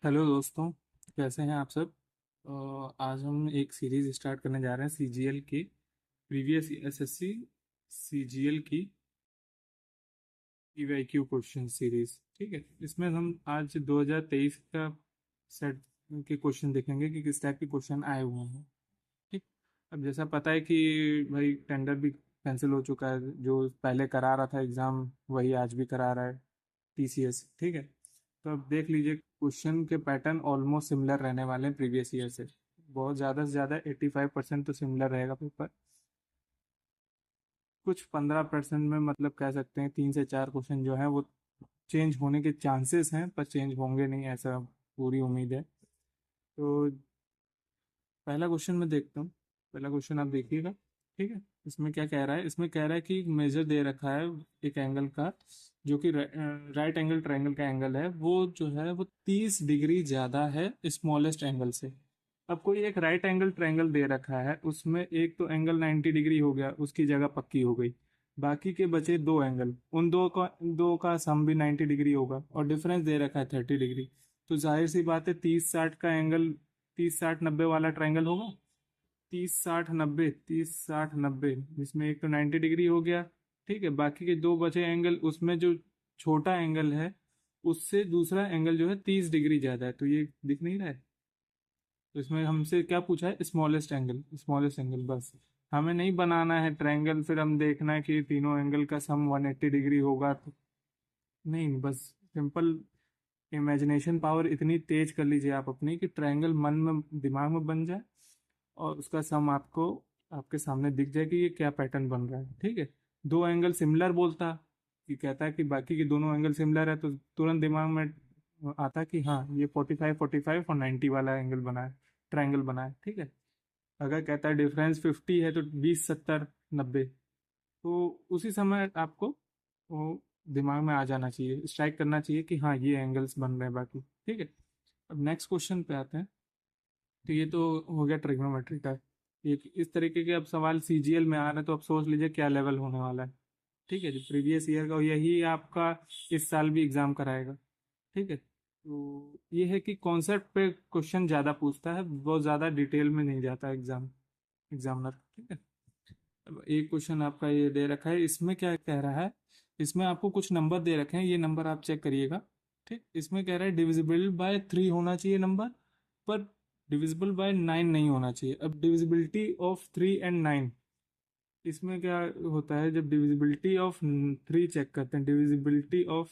Hello दोस्तों, कैसे हैं आप सब। आज हम एक सीरीज स्टार्ट करने जा रहे हैं सीजीएल की, प्रीवियस एसएससी सीजीएल की ईवाईक्यू क्वेश्चन सीरीज। ठीक है, इसमें हम आज 2023 का सेट के क्वेश्चन देखेंगे कि किस टाइप के क्वेश्चन आए हुए हैं। ठीक। अब जैसा पता है कि भाई टेंडर भी कैंसिल हो चुका है, जो पहले करा रहा था एग्जाम वही आज भी करा रहा है, टीसीएस। ठीक है, तो अब देख लीजिए क्वेश्चन के पैटर्न ऑलमोस्ट सिमिलर रहने वाले हैं प्रीवियस ईयर से। बहुत ज़्यादा से ज़्यादा 85% तो सिमिलर रहेगा पेपर। कुछ 15% में मतलब कह सकते हैं 3 से 4 क्वेश्चन जो है वो चेंज होने के चांसेस हैं, पर चेंज होंगे नहीं ऐसा पूरी उम्मीद है। तो पहला क्वेश्चन मैं देखता हूँ। पहला क्वेश्चन आप देखिएगा। ठीक है, इसमें क्या कह रहा है, इसमें कह रहा है कि एक मेजर दे रखा है एक एंगल का, जो कि राइट एंगल ट्रायंगल का एंगल है, वो जो है वो 30 डिग्री ज़्यादा है स्मॉलेस्ट एंगल से। अब कोई एक राइट एंगल ट्रायंगल दे रखा है, उसमें एक तो एंगल 90 डिग्री हो गया, उसकी जगह पक्की हो गई। बाकी के बचे दो एंगल, उन दो का सम भी 90 डिग्री होगा, और डिफरेंस दे रखा है 30 डिग्री। तो जाहिर सी बात है 30-60 का एंगल 30-60-90 वाला ट्रायंगल होगा। 30-60-90, 30-60-90, जिसमें एक तो 90 डिग्री हो गया। ठीक है, बाकी के दो बचे एंगल, उसमें जो छोटा एंगल है उससे दूसरा एंगल जो है 30 डिग्री ज्यादा है, तो ये दिख नहीं रहा है। तो इसमें हमसे क्या पूछा है, स्मॉलेस्ट एंगल, स्मॉलेस्ट एंगल बस। हमें नहीं बनाना है ट्रायंगल, फिर हम देखना है कि तीनों एंगल का सम 180 डिग्री होगा तो नहीं, बस सिंपल इमेजिनेशन पावर इतनी तेज कर लीजिए आप अपनी कि ट्रायंगल मन में दिमाग में बन जाए, और उसका सम आपको आपके सामने दिख जाए कि ये क्या पैटर्न बन रहा है। ठीक है, दो एंगल सिमिलर बोलता, कि कहता है कि बाकी के दोनों एंगल सिमिलर है, तो तुरंत दिमाग में आता कि हाँ ये 45-45 और 90 वाला एंगल बना है, ट्रायंगल बना है। ठीक है, अगर कहता है डिफरेंस 50 है तो 20-70-90, तो उसी समय आपको वो दिमाग में आ जाना चाहिए, स्ट्राइक करना चाहिए कि हाँ ये एंगल्स बन रहे हैं बाकी। ठीक है, अब नेक्स्ट क्वेश्चन पे आते हैं। तो ये तो हो गया ट्रिग्नोमेट्री का। एक इस तरीके के अब सवाल सीजीएल में आ रहे हैं, तो अब सोच लीजिए क्या लेवल होने वाला है। ठीक है, जो प्रीवियस ईयर का यही आपका इस साल भी एग्जाम कराएगा। ठीक है, तो ये है कि कॉन्सेप्ट पे क्वेश्चन ज़्यादा पूछता है, बहुत ज़्यादा डिटेल में नहीं जाता एग्जामिनर। ठीक है, अब एक क्वेश्चन आपका ये दे रखा है, इसमें क्या कह रहा है, इसमें आपको कुछ नंबर दे रखे हैं, ये नंबर आप चेक करिएगा। ठीक, इसमें कह रहा है डिविजिबल बाय 3 होना चाहिए नंबर, पर डिविजिबल बाय 9 नहीं होना चाहिए। अब डिविजिबिलिटी ऑफ 3 एंड 9, इसमें क्या होता है, जब डिविजिबिलिटी ऑफ 3 चेक करते हैं, डिविजिबिलिटी ऑफ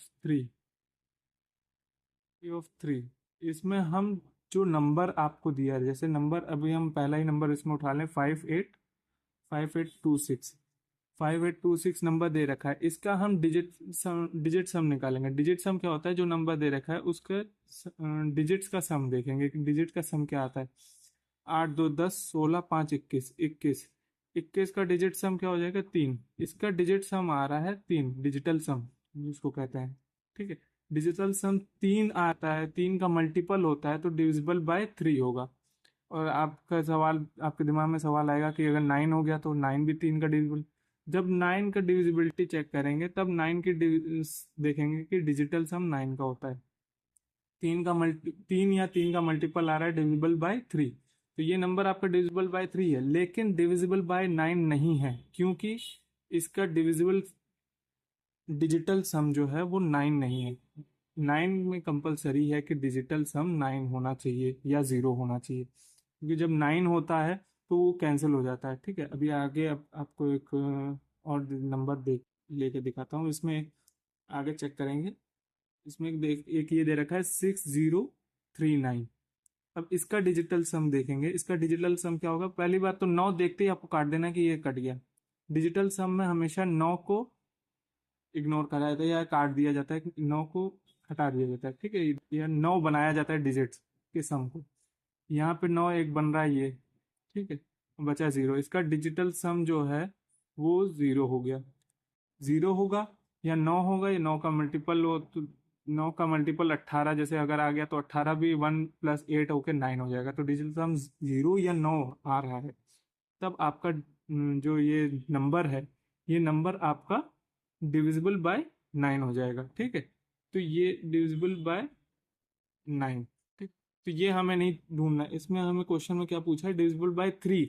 3, इसमें हम जो नंबर आपको दिया है, जैसे नंबर अभी हम पहला ही नंबर इसमें उठा लें, 582826। 5826 नंबर दे रखा है, इसका हम डिजिट सम निकालेंगे। डिजिट सम क्या होता है, जो नंबर दे रखा है उसका डिजिट्स का सम देखेंगे कि डिजिट का सम क्या आता है। 8 2 10 16 5 21, 21 का डिजिट सम क्या हो जाएगा, 3। इसका डिजिट सम आ रहा है 3, डिजिटल सम जिसको कहते हैं। ठीक है, डिजिटल सम 3 आता है, 3 का मल्टीपल होता है, तो डिविजिबल बाय 3 होगा। और आपका सवाल, आपके दिमाग में सवाल आएगा कि अगर 9 हो गया तो 9 भी 3 का डिविजिबल। जब 9 का डिविजिबिलिटी चेक करेंगे तब 9 की देखेंगे कि डिजिटल सम 9 का होता है। 3 का मल्टीपल आ रहा है डिविजिबल बाय 3, तो ये नंबर आपका डिविजिबल बाय 3 है, लेकिन डिविजिबल बाय 9 नहीं है, क्योंकि इसका डिविजिबल डिजिटल सम जो है वो 9 नहीं है। 9 में कंपलसरी है कि डिजिटल सम 9 होना चाहिए या 0 होना चाहिए, क्योंकि जब 9 होता है तो वो कैंसिल हो जाता है। ठीक है, अभी आगे अब आपको एक और नंबर देख लेके दिखाता हूँ, इसमें आगे चेक करेंगे। इसमें एक ये दे रखा है 6039। अब इसका डिजिटल सम देखेंगे, इसका डिजिटल सम क्या होगा। पहली बात तो 9 देखते ही आपको काट देना कि ये कट गया। डिजिटल सम में हमेशा 9 को इग्नोर करा जाता है या काट दिया जाता है, 9 को हटा दिया जाता है। ठीक है, यह 9 बनाया जाता है डिजिट्स के सम को। यहाँ पे 9 एक बन रहा है ये। ठीक है, बचा 0, इसका डिजिटल सम जो है वो 0 हो गया। 0 होगा या 9 होगा, या 9 का मल्टीपल हो तो 9 का मल्टीपल 18 जैसे अगर आ गया तो 18 भी 1 + 8 होके 9 हो जाएगा। तो डिजिटल सम 0 या 9 आ रहा है, तब आपका जो ये नंबर है, ये नंबर आपका डिविजिबल बाय 9 हो जाएगा। ठीक है, तो ये डिविजिबल बाय 9। ठीक, तो ये हमें नहीं ढूंढना है। इसमें हमें क्वेश्चन में क्या पूछा है, डिविजिबल बाय 3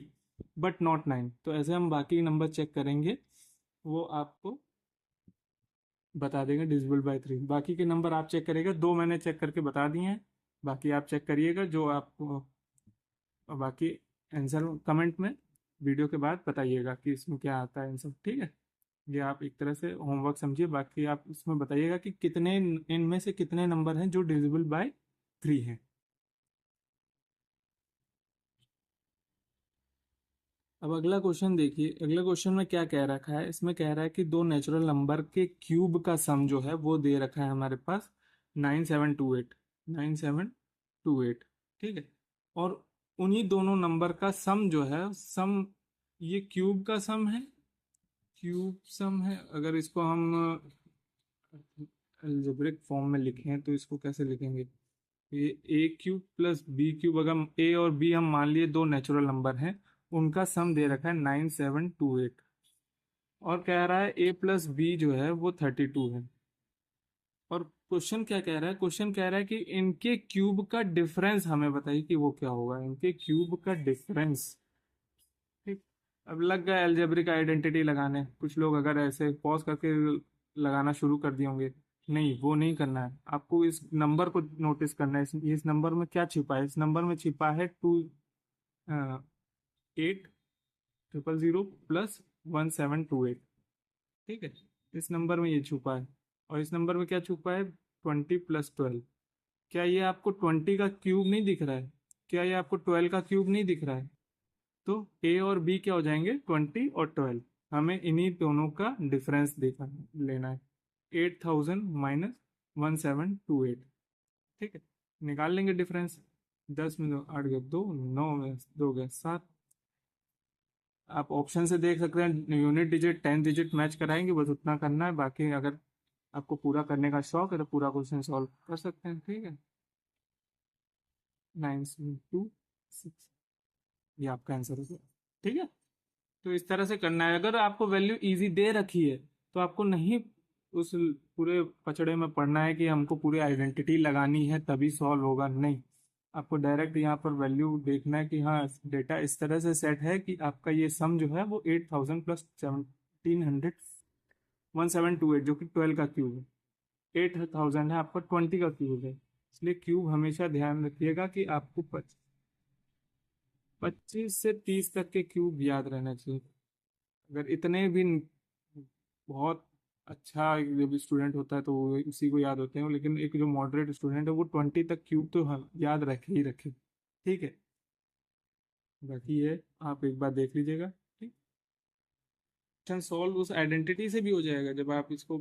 बट नॉट 9। तो ऐसे हम बाकी नंबर चेक करेंगे, वो आपको बता देंगे डिविजिबल बाय 3। बाकी के नंबर आप चेक करिएगा, दो मैंने चेक करके बता दिए हैं, बाकी आप चेक करिएगा जो आपको। और बाकी आंसर कमेंट में वीडियो के बाद बताइएगा कि इसमें क्या आता है आंसर, ठीक है। ये आप एक तरह से होमवर्क समझिए। बाकी आप इसमें बताइएगा कि कितने, इनमें से कितने नंबर हैं जो डिविजिबल बाय 3 हैं। अब अगला क्वेश्चन देखिए, अगला क्वेश्चन में क्या कह रखा है, इसमें कह रहा है कि दो नेचुरल नंबर के क्यूब का सम जो है वो दे रखा है हमारे पास 9728, 9728, ठीक है। और उन्हीं दोनों नंबर का सम जो है, सम, ये क्यूब का सम है, क्यूब सम है। अगर इसको हम अलजेब्रिक फॉर्म में लिखें तो इसको कैसे लिखेंगे, ये ए क्यूब प्लस बी क्यूब, अगर ए और बी हम मान लिए दो नेचुरल नंबर हैं, उनका सम दे रखा है 9728। और कह रहा है ए प्लस बी जो है वो 32 है। और क्वेश्चन क्या कह रहा है, क्वेश्चन कह रहा है कि इनके क्यूब का डिफरेंस हमें बताइए कि वो क्या होगा, इनके क्यूब का डिफरेंस, ठीक। अब लग गए अलजेब्रिक आइडेंटिटी लगाने, कुछ लोग अगर ऐसे पॉज करके लगाना शुरू कर दिए होंगे। नहीं, वो नहीं करना है आपको, इस नंबर को नोटिस करना है। इस नंबर में क्या छिपा है, इस नंबर में छिपा है 2800 प्लस 1728, ठीक है। इस नंबर में ये छुपा है। और इस नंबर में क्या छुपा है, 20 प्लस 12। क्या ये आपको 20 का क्यूब नहीं दिख रहा है, क्या ये आपको 12 का क्यूब नहीं दिख रहा है। तो ए और बी क्या हो जाएंगे, 20 और 12। हमें इन्हीं दोनों का डिफरेंस देखा लेना है, 8000 माइनस 1728, ठीक है। निकाल लेंगे डिफरेंस। 10 में 8 गए 2, 9 में 2 गए 7। आप ऑप्शन से देख सकते हैं, यूनिट डिजिट 10 डिजिट मैच कराएंगे, बस उतना करना है। बाकी अगर आपको पूरा करने का शौक है तो पूरा क्वेश्चन सॉल्व कर सकते हैं, ठीक है। 926, ये आपका आंसर होगा, ठीक है। तो इस तरह से करना है। अगर आपको वैल्यू इजी दे रखी है तो आपको नहीं उस पूरे पचड़े में पढ़ना है कि हमको पूरी आइडेंटिटी लगानी है तभी सॉल्व होगा, नहीं। आपको डायरेक्ट यहाँ पर वैल्यू देखना है कि हाँ डेटा इस तरह से सेट है कि आपका ये सम जो है वो 8000 प्लस 1700 1728, जो कि 12 का क्यूब है। 8000 है आपका 20 का क्यूब है, इसलिए क्यूब हमेशा ध्यान रखिएगा कि आपको 25 से 30 तक के क्यूब याद रहना चाहिए। अगर इतने भी बहुत अच्छा जब स्टूडेंट होता है तो वो उसी को याद होते हैं, लेकिन एक जो मॉडरेट स्टूडेंट है वो 20 तक क्यूब तो याद रखे ही रखे, ठीक है। बाकी ये आप एक बार देख लीजिएगा, ठीक। क्वेश्चन सॉल्व उस आइडेंटिटी से भी हो जाएगा जब आप इसको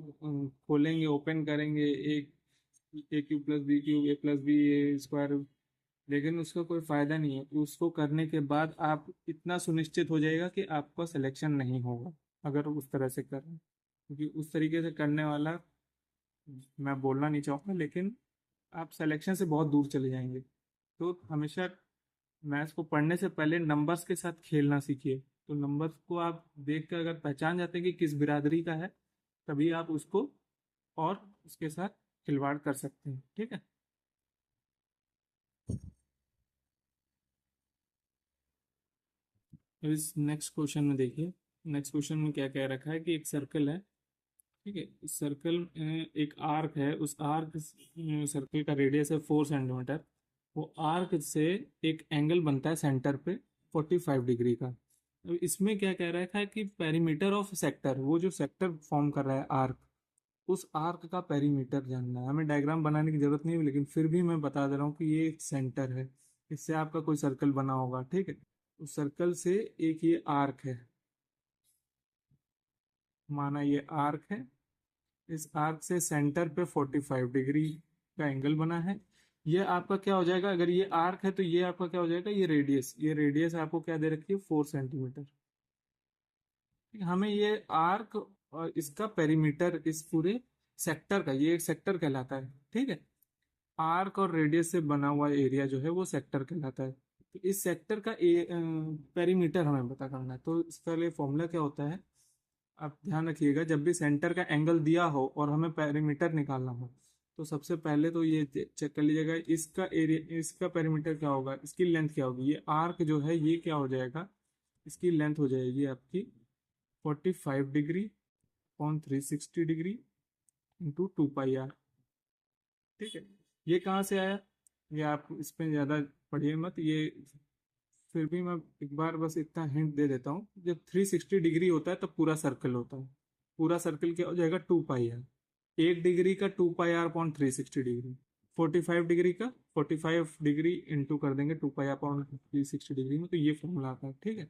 खोलेंगे, ओपन करेंगे, ए क्यूब प्लस बी क्यूब, ए प्लस बी ए स्क्वायर। लेकिन उसका कोई फायदा नहीं है, उसको करने के बाद आप इतना सुनिश्चित हो जाएगा कि आपका सिलेक्शन नहीं होगा अगर उस तरह से करें, क्योंकि उस तरीके से करने वाला मैं बोलना नहीं चाहूँगा, लेकिन आप सिलेक्शन से बहुत दूर चले जाएंगे। तो हमेशा मैथ्स को पढ़ने से पहले नंबर्स के साथ खेलना सीखिए। तो नंबर्स को आप देख कर अगर पहचान जाते हैं कि किस बिरादरी का है, तभी आप उसको और उसके साथ खिलवाड़ कर सकते हैं, ठीक है। इस नेक्स्ट क्वेश्चन में देखिए, नेक्स्ट क्वेश्चन में क्या कह रखा है कि एक सर्कल है, ठीक है। इस सर्कल, एक आर्क है, उस आर्क सर्कल का रेडियस है 4 सेंटीमीटर। वो आर्क से एक एंगल बनता है सेंटर पे 45 डिग्री का। तो इसमें क्या कह रहा है कि पेरीमीटर ऑफ सेक्टर, वो जो सेक्टर फॉर्म कर रहा है आर्क, उस आर्क का पेरीमीटर जानना है। हमें डायग्राम बनाने की जरूरत नहीं है, लेकिन फिर भी मैं बता दे रहा हूँ कि ये एक सेंटर है, इससे आपका कोई सर्कल बना होगा, ठीक है। उस सर्कल से एक ये आर्क है, माना ये आर्क है। इस आर्क से सेंटर पे 45 डिग्री का एंगल बना है। ये आपका क्या हो जाएगा, अगर ये आर्क है तो ये आपका क्या हो जाएगा, ये रेडियस, ये रेडियस आपको क्या दे रखी है, 4 सेंटीमीटर। ठीक है, हमें ये आर्क और इसका पेरीमीटर, इस पूरे सेक्टर का, ये एक सेक्टर कहलाता है, ठीक है। आर्क और रेडियस से बना हुआ एरिया जो है वो सेक्टर कहलाता है। तो इस सेक्टर का पेरीमीटर हमें पता करना है। तो इसका लिए फॉर्मूला क्या होता है, आप ध्यान रखिएगा, जब भी सेंटर का एंगल दिया हो और हमें पेरीमीटर निकालना हो, तो सबसे पहले तो ये चेक कर लीजिएगा इसका एरिया, इसका पेरीमीटर क्या होगा, इसकी लेंथ क्या होगी। ये आर्क जो है ये क्या हो जाएगा, इसकी लेंथ हो जाएगी आपकी 45 degree upon 360 degree into 2 pi r. ठीक है, ये कहाँ से आया, ये आप इस पर ज़्यादा पढ़िए मत, ये फिर भी मैं एक बार बस इतना हिंट दे देता हूँ। जब 360 डिग्री होता है तब पूरा सर्कल होता है, पूरा सर्कल क्या हो जाएगा 2 पाई आर। 1 डिग्री का 2 pi are upon 360 degree, 45 degree का 45 डिग्री इंटू कर देंगे 2 पाई अपॉन 360 डिग्री में, तो ये फॉर्मूला आता है। ठीक है,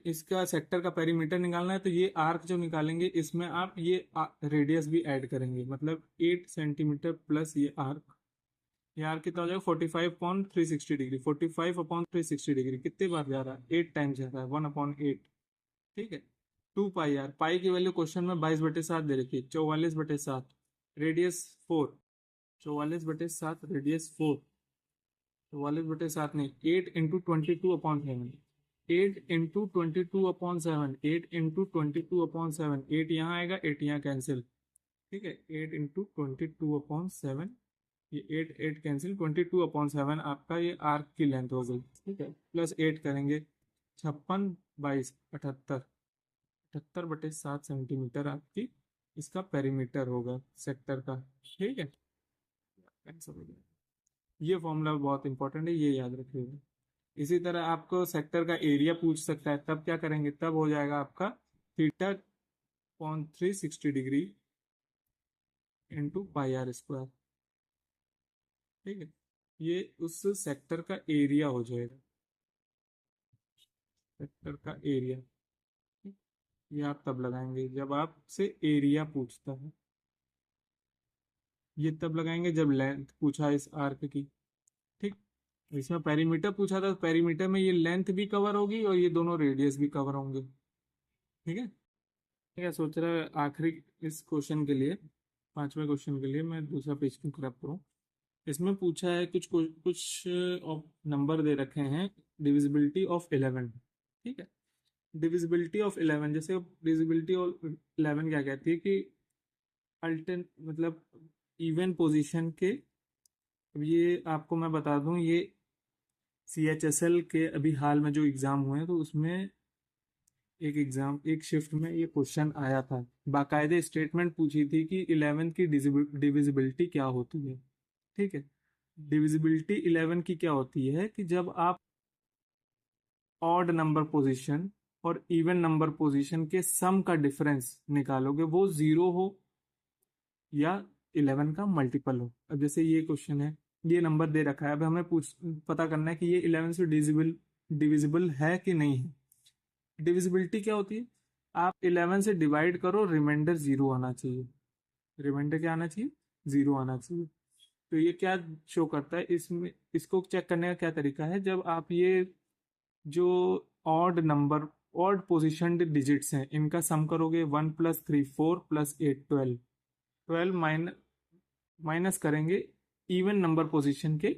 इसका सेक्टर का पेरीमीटर निकालना है, तो ये आर्क जो निकालेंगे इसमें आप ये रेडियस भी ऐड करेंगे, मतलब 8 सेंटीमीटर प्लस ये आर्क। ये आर्क कितना हो जाएगा 45 अपॉन 360 डिग्री, 45 अपॉन 360 डिग्री कितने बार जा रहा है, 8 टाइम्स जा रहा है, 1/8। ठीक है, 2 पाई आर, पाई की वैल्यू क्वेश्चन में 22/7 दे रखी है, 44/7, रेडियस 4, 44/7 रेडियस 4, 44/7 नहीं, 8 इंटू 22/7, 8 इंटू 22/7, 8 इंटू 22/7, 8 यहाँ आएगा, 8 यहाँ कैंसिल। ठीक है, 8 इंटू 22/7, ये 8 कैंसिल, 22/7 आपका ये आर्क की लेंथ हो गई। ठीक है, प्लस 8 करेंगे, 56 22 78, 78/7 सेंटीमीटर आपकी इसका पेरीमीटर होगा सेक्टर का। ठीक है, आंसर हो गया। ये फॉर्मूला बहुत इंपॉर्टेंट है, ये याद रखिएगा। इसी तरह आपको सेक्टर का एरिया पूछ सकता है, तब क्या करेंगे, तब हो जाएगा आपका θ/360 डिग्री इंटू πr²। ठीक है, ये उस सेक्टर का एरिया हो जाएगा, सेक्टर का एरिया। ये आप तब लगाएंगे जब आपसे एरिया पूछता है, ये तब लगाएंगे जब लेंथ पूछा इस आर्क की। ठीक, इसमें पेरीमीटर पूछा था, तो पेरीमीटर में ये लेंथ भी कवर होगी और ये दोनों रेडियस भी कवर होंगे। ठीक है, ठीक है, सोच रहा है आखिरी इस क्वेश्चन के लिए, 5वें क्वेश्चन के लिए मैं दूसरा पेज क्यों खराब करूँ। इसमें पूछा है कुछ कुछ नंबर दे रखे हैं, डिविजिबिलिटी ऑफ 11। ठीक है, डिविजिबिलिटी ऑफ 11, जैसे डिविजिबिलिटी ऑफ 11 क्या कहती है कि अल्टरन मतलब इवन पोजीशन के। अब ये आपको मैं बता दूं, ये CHSL के अभी हाल में जो एग्ज़ाम हुए हैं तो उसमें एक शिफ्ट में ये क्वेश्चन आया था, बाकायदे स्टेटमेंट पूछी थी कि 11 की डिविजिबिलिटी क्या होती है। ठीक है, डिविजिबिलिटी 11 की क्या होती है कि जब आप ऑड नंबर पोजीशन और इवन नंबर पोजीशन के सम का डिफरेंस निकालोगे, वो 0 हो या 11 का मल्टीपल हो। अब जैसे ये क्वेश्चन है, ये नंबर दे रखा है, अब हमें पता करना है कि ये 11 से डिविजिबल है कि नहीं है। डिविजिबिलिटी क्या होती है, आप 11 से डिवाइड करो, रिमाइंडर 0 आना चाहिए, रिमाइंडर क्या आना चाहिए, 0 आना चाहिए। तो ये क्या शो करता है, इसमें इसको चेक करने का क्या तरीका है, जब आप ये जो odd number, odd position digits हैं, इनका सम करोगे, 1 + 3 4 + 8 12, 12 माइनस करेंगे इवन नंबर पोजीशन के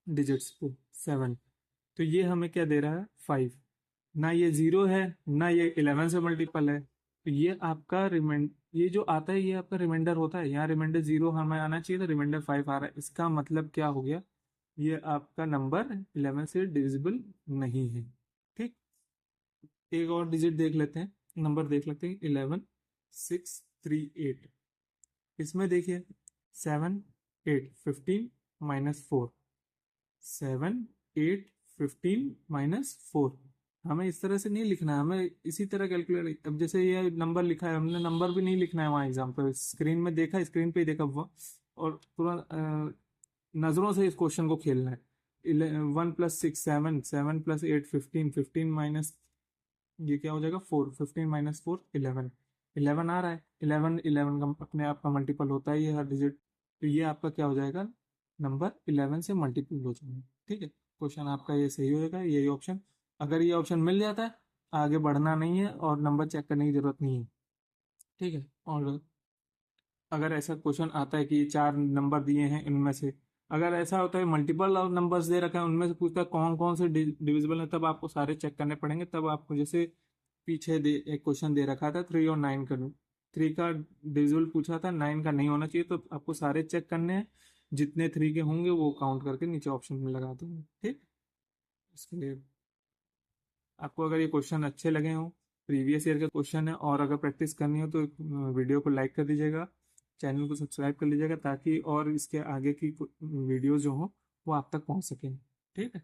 डिजिट्स पे 7, तो ये हमें क्या दे रहा है 5। ना ये 0 है ना ये 11 से मल्टीपल है, तो ये आपका रिमाइंड, ये जो आता है ये आपका रिमाइंडर होता है। यहाँ रिमाइंडर 0 हमें आना चाहिए, तो रिमाइंडर 5 आ रहा है, इसका मतलब क्या हो गया, ये आपका नंबर 11 से डिविजिबल नहीं है। ठीक, एक और डिजिट देख लेते हैं, नंबर देख लेते हैं, 11 6 3 8। इसमें देखिए 7 8 15 -4, 7 8 15 -4। हमें इस तरह से नहीं लिखना है, हमें इसी तरह कैलकुलेट, अब जैसे ये नंबर लिखा है, हमने नंबर भी नहीं लिखना है वहाँ एग्जाम पर, स्क्रीन में देखा, स्क्रीन पे ही देखा वो, और तुरंत नज़रों से इस क्वेश्चन को खेलना है। 1 + 6 7, 7 + 8 15, 15 माइनस ये क्या हो जाएगा 4, 15 - 4 11, 11 आ रहा है, 11 11 का अपने आप का मल्टीपल होता है ये हर डिजिट, तो ये आपका क्या हो जाएगा, नंबर 11 से मल्टीपल हो जाएगा। ठीक है, क्वेश्चन आपका ये सही होएगा, यही ऑप्शन। अगर ये ऑप्शन मिल जाता है, आगे बढ़ना नहीं है और नंबर चेक करने की जरूरत नहीं है। ठीक है, और अगर ऐसा क्वेश्चन आता है कि 4 नंबर दिए हैं, इनमें से अगर ऐसा होता है मल्टीपल और नंबर्स दे रखा है, उनमें से पूछता है कौन कौन से डिविजिबल है, तब आपको सारे चेक करने पड़ेंगे। तब आपको जैसे पीछे एक क्वेश्चन दे रखा था 3 और 9 का, 3 का डिविजिबल पूछा था, 9 का नहीं होना चाहिए, तो आपको सारे चेक करने हैं, जितने 3 के होंगे वो काउंट करके नीचे ऑप्शन में लगा दूंगा। ठीक, इसके लिए आपको अगर ये क्वेश्चन अच्छे लगे हों, प्रीवियस ईयर का क्वेश्चन है, और अगर प्रैक्टिस करनी हो तो वीडियो को लाइक कर दीजिएगा, चैनल को सब्सक्राइब कर लीजिएगा, ताकि और इसके आगे की वीडियोस जो हो वो आप तक पहुंच सकें। ठीक है।